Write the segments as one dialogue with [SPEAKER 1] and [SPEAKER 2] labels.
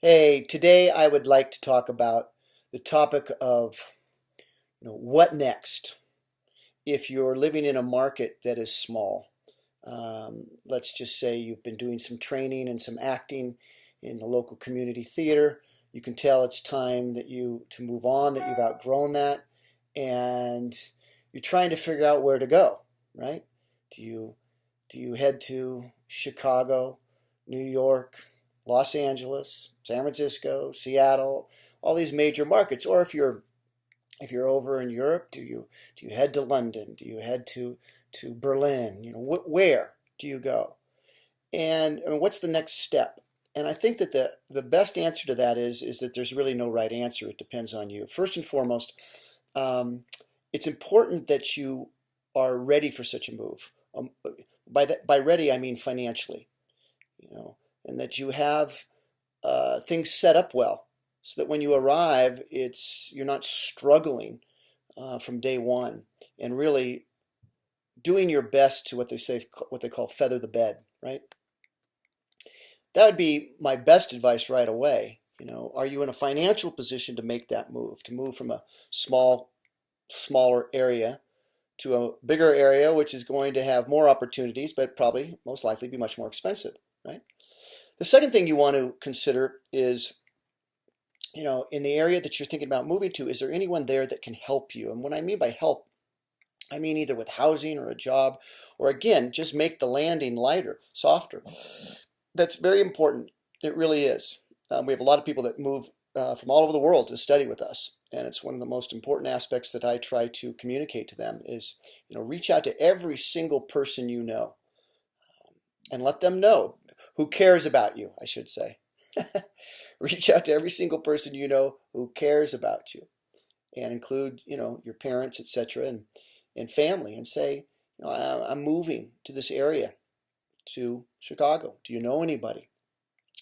[SPEAKER 1] Hey, today I would like to talk about the topic of what next if you're living in a market that is small. Let's just say you've been doing some training and some acting in the local community theater. You can tell it's time that you to move on, that you've outgrown that, and you're trying to figure out where to go, right? Do you do you head to Chicago, New York, Los Angeles, San Francisco, Seattle, all these major markets? Or if you're over in Europe, do you head to London? Do you head to Berlin? Where do you go? And I mean, what's the next step? And I think that the best answer to that is that there's really no right answer. It depends on you. First and foremost, um, it's important that you are ready for such a move. By ready, I mean financially, you know, and that you have things set up well, so that when you arrive, you're not struggling from day one, and really doing your best to what they call feather the bed, right? That would be my best advice right away. Are you in a financial position to make that move, to move from a smaller area to a bigger area, which is going to have more opportunities, but probably most likely be much more expensive, right? The second thing you want to consider is, in the area that you're thinking about moving to, is there anyone there that can help you? And what I mean by help, I mean either with housing or a job, or again, just make the landing lighter, softer. That's very important. It really is. We have a lot of people that move from all over the world to study with us, and it's one of the most important aspects that I try to communicate to them is, reach out to every single person you know and let them know who cares about you, I should say. Reach out to every single person you know who cares about you, and include, your parents, etc., and family, and say, I'm moving to this area, to Chicago. Do you know anybody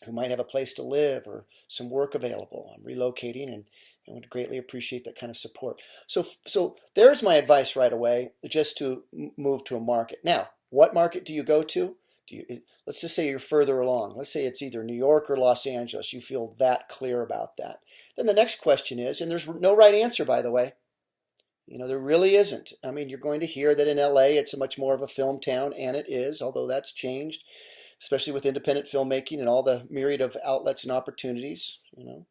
[SPEAKER 1] who might have a place to live or some work available? I'm relocating, and I would greatly appreciate that kind of support. So there's my advice right away, just to move to a market. Now, what market do you go to? Let's just say you're further along. Let's say it's either New York or Los Angeles. You feel that clear about that. Then the next question is, and there's no right answer, by the way. There really isn't. I mean, you're going to hear that in LA it's a much more of a film town, and it is, although that's changed, especially with independent filmmaking and all the myriad of outlets and opportunities.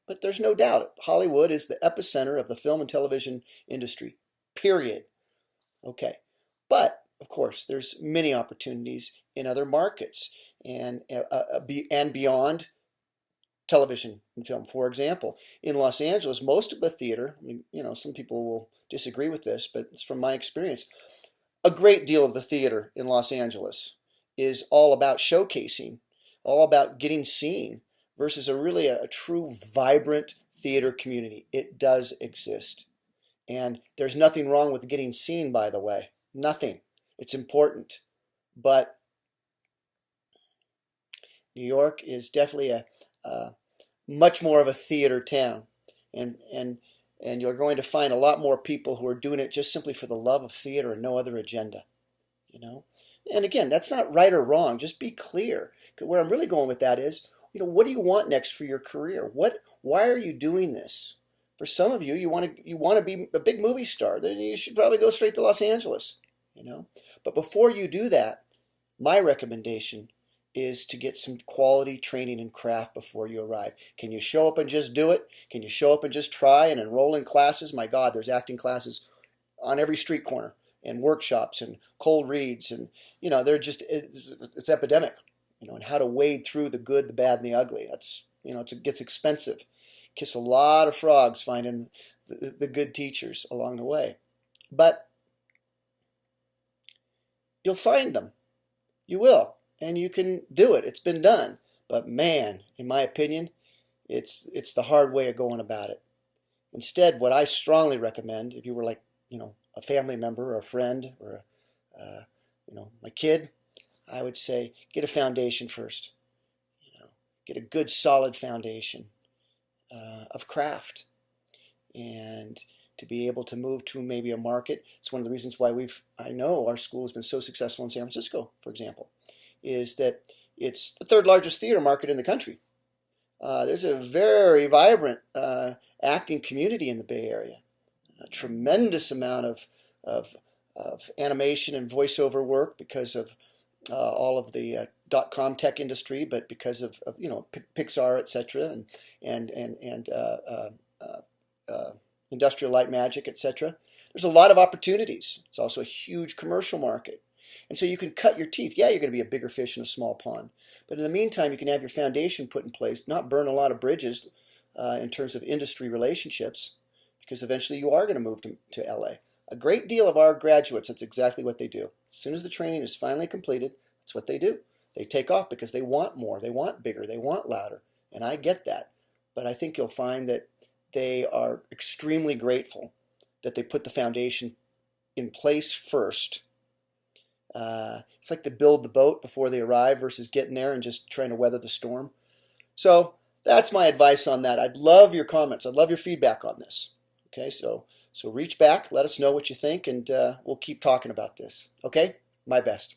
[SPEAKER 1] But there's no doubt Hollywood is the epicenter of the film and television industry, period. Okay. But of course, there's many opportunities in other markets and beyond television and film. For example, in Los Angeles, most of the theater, I mean, some people will disagree with this, but it's from my experience, a great deal of the theater in Los Angeles is all about showcasing, all about getting seen, versus a true vibrant theater community. It does exist. And there's nothing wrong with getting seen, by the way. Nothing. It's important. But New York is definitely a much more of a theater town. And you're going to find a lot more people who are doing it just simply for the love of theater and no other agenda. And again, that's not right or wrong. Just be clear. Where I'm really going with that is, what do you want next for your career? Why are you doing this? For some of you, you want to be a big movie star. Then you should probably go straight to Los Angeles. But before you do that, my recommendation is to get some quality training and craft before you arrive. Can you show up and just do it? Can you show up and just try and enroll in classes? My God, there's acting classes on every street corner, and workshops and cold reads, and it's epidemic. And how to wade through the good, the bad, and the ugly. It gets expensive. Kiss a lot of frogs finding the good teachers along the way. But you'll find them. You will. And you can do it. It's been done. But man, in my opinion, it's the hard way of going about it. Instead, what I strongly recommend, if you were like, a family member or a friend or, my kid, I would say get a foundation first. Get a good solid foundation of craft. And to be able to move to maybe a market. It's one of the reasons why I know our school has been so successful in San Francisco, for example, is that it's the third largest theater market in the country. There's a very vibrant acting community in the Bay Area. A tremendous amount of animation and voiceover work because of all of the .com tech industry, but because of Pixar, etc., and Industrial Light Magic, etc. There's a lot of opportunities. It's also a huge commercial market. And so you can cut your teeth. Yeah, you're going to be a bigger fish in a small pond. But in the meantime, you can have your foundation put in place, not burn a lot of bridges in terms of industry relationships, because eventually you are going to move to LA. A great deal of our graduates, that's exactly what they do. As soon as the training is finally completed, that's what they do. They take off because they want more, they want bigger, they want louder. And I get that. But I think you'll find that they are extremely grateful that they put the foundation in place first. It's like they build the boat before they arrive versus getting there and just trying to weather the storm. So that's my advice on that. I'd love your comments. I'd love your feedback on this. Okay, so reach back, let us know what you think, and we'll keep talking about this. Okay, my best.